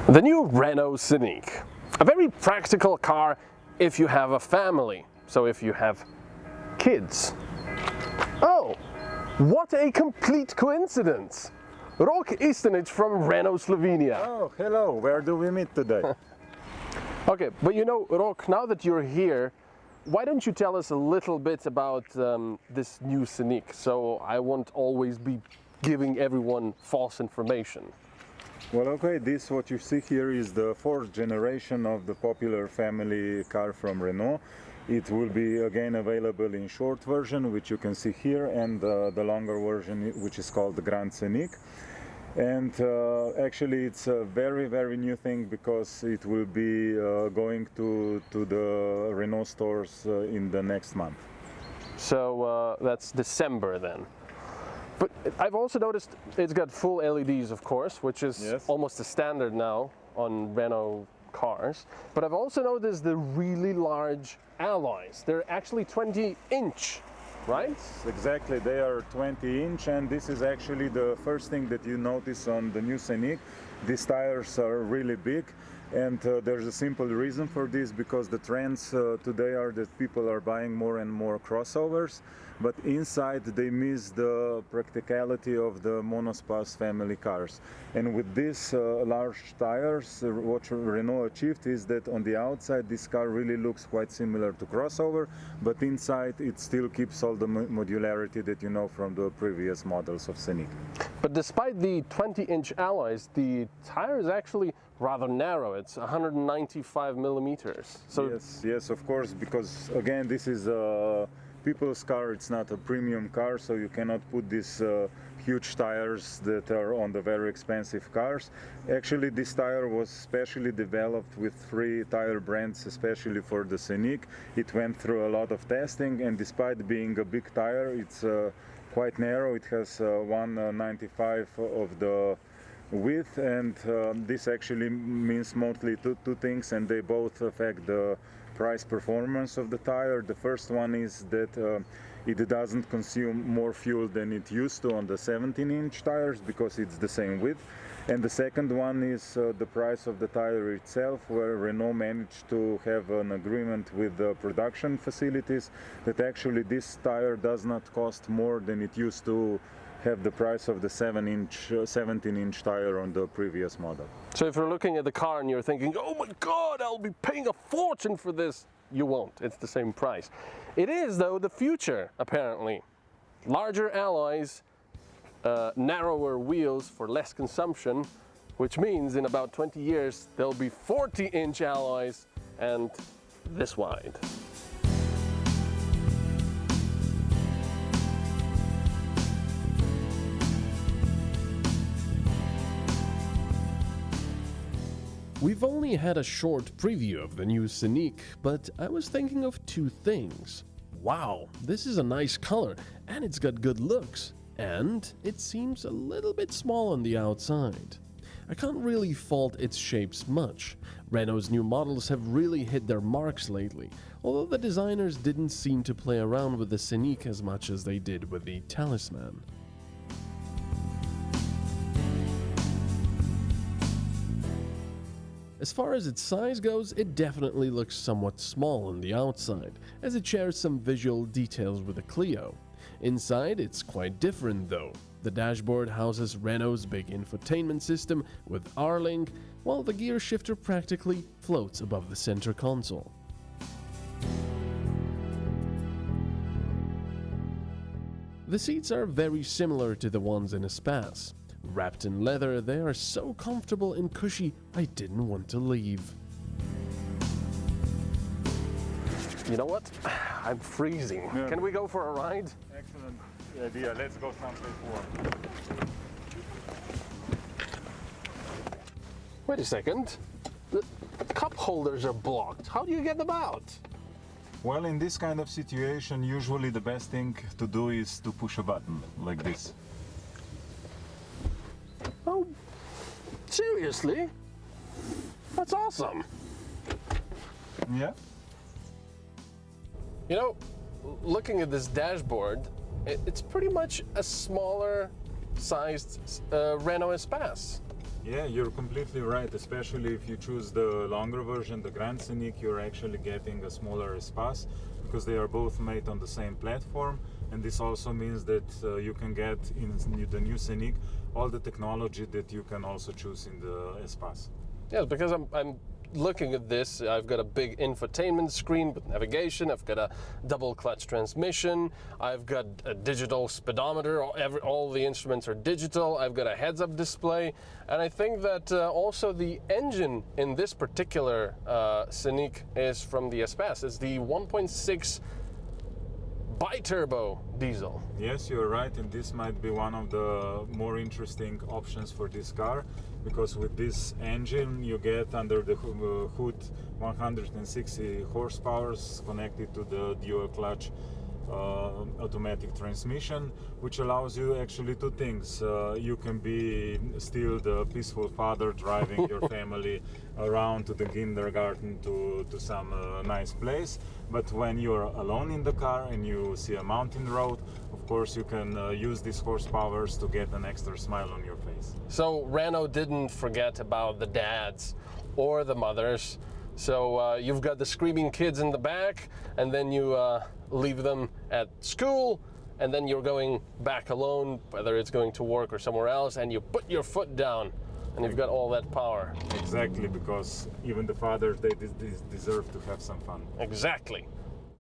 The new Renault Scenic, a very practical car if you have a family, so if you have kids. Oh, what a complete coincidence! Reanult Scenic from Renault Slovenia. Oh, hello, where do we meet today? Okay, but you know, Reanult, now that you're here, why don't you tell us a little bit about this new Scenic, so I won't always be giving everyone false information. Well, okay, this what you see here is the fourth generation of the popular family car from Renault. It will be again available in short version, which you can see here, and the longer version, which is called the Grand Scenic. And actually it's a very new thing, because it will be going to the Renault stores in the next month. So that's December then. But I've also noticed it's got full LEDs, of course, which is almost a standard now on Renault cars. But I've also noticed the really large alloys. They're actually 20-inch, right? Yes, exactly, they are 20-inch, and this is actually the first thing that you notice on the new Scenic. These tires are really big, and there's a simple reason for this, because the trends today are that people are buying more and more crossovers, but inside they miss the practicality of the monospace family cars. And with these large tires, what Renault achieved is that on the outside this car really looks quite similar to crossover, but inside it still keeps all the modularity that you know from the previous models of Scenic. But despite the 20-inch alloys, the tire is actually rather narrow. It's 195 millimeters. So yes, of course, because again, this is a people's car. It's not a premium car, so you cannot put these huge tires that are on the very expensive cars. Actually, this tire was specially developed with 3 tire brands, especially for the Scenic. It went through a lot of testing, and despite being a big tire, it's quite narrow. It has 195 of the width, and this actually means mostly two things, and they both affect the price performance of the tire. The first one is that it doesn't consume more fuel than it used to on the 17-inch tires, because it's the same width. And the second one is the price of the tire itself, where Renault managed to have an agreement with the production facilities that actually this tire does not cost more than it used to have the price of the 17-inch tire on the previous model. So if you're looking at the car and you're thinking, oh my God, I'll be paying a fortune for this, you won't. It's the same price. It is, though, the future, apparently. Larger alloys, narrower wheels for less consumption, which means in about 20 years there'll be 40-inch alloys and this wide. We've only had a short preview of the new Scenic, but I was thinking of 2 things. Wow, this is a nice color, and it's got good looks, and it seems a little bit small on the outside. I can't really fault its shapes much. Renault's new models have really hit their marks lately, although the designers didn't seem to play around with the Scenic as much as they did with the Talisman. As far as its size goes, it definitely looks somewhat small on the outside, as it shares some visual details with the Clio. Inside, it's quite different though. The dashboard houses Renault's big infotainment system with R-Link, while the gear shifter practically floats above the center console. The seats are very similar to the ones in Espace. Wrapped in leather, they are so comfortable and cushy, I didn't want to leave. You know what? I'm freezing. Yeah. Can we go for a ride? Excellent idea. Let's go someplace warm. Wait a second. The cup holders are blocked. How do you get them out? Well, in this kind of situation, usually the best thing to do is to push a button like this. Oh, seriously? That's awesome. Yeah. You know, looking at this dashboard, it's pretty much a smaller sized Renault Espace. Yeah, you're completely right, especially if you choose the longer version, the Grand Scenic, you're actually getting a smaller Espace because they are both made on the same platform, and this also means that you can get in the new Scenic all the technology that you can also choose in the Espace. Yes, because I'm looking at this, I've got a big infotainment screen with navigation, I've got a double clutch transmission, I've got a digital speedometer, all the instruments are digital, I've got a heads-up display, and I think that also the engine in this particular Scenic is from the Espace. It's the 1.6 bi-turbo diesel. Yes, you're right, and this might be one of the more interesting options for this car, because with this engine you get under the hood 160 horsepower connected to the dual clutch automatic transmission, which allows you actually two things. You can be still the peaceful father driving your family around to the kindergarten, to some nice place, but when you're alone in the car and you see a mountain road, of course you can use these horsepowers to get an extra smile on your face. So Renault didn't forget about the dads or the mothers. So you've got the screaming kids in the back, and then you leave them at school, and then you're going back alone, whether it's going to work or somewhere else, and you put your foot down, and you've got all that power. Exactly, because even the fathers, they deserve to have some fun. Exactly.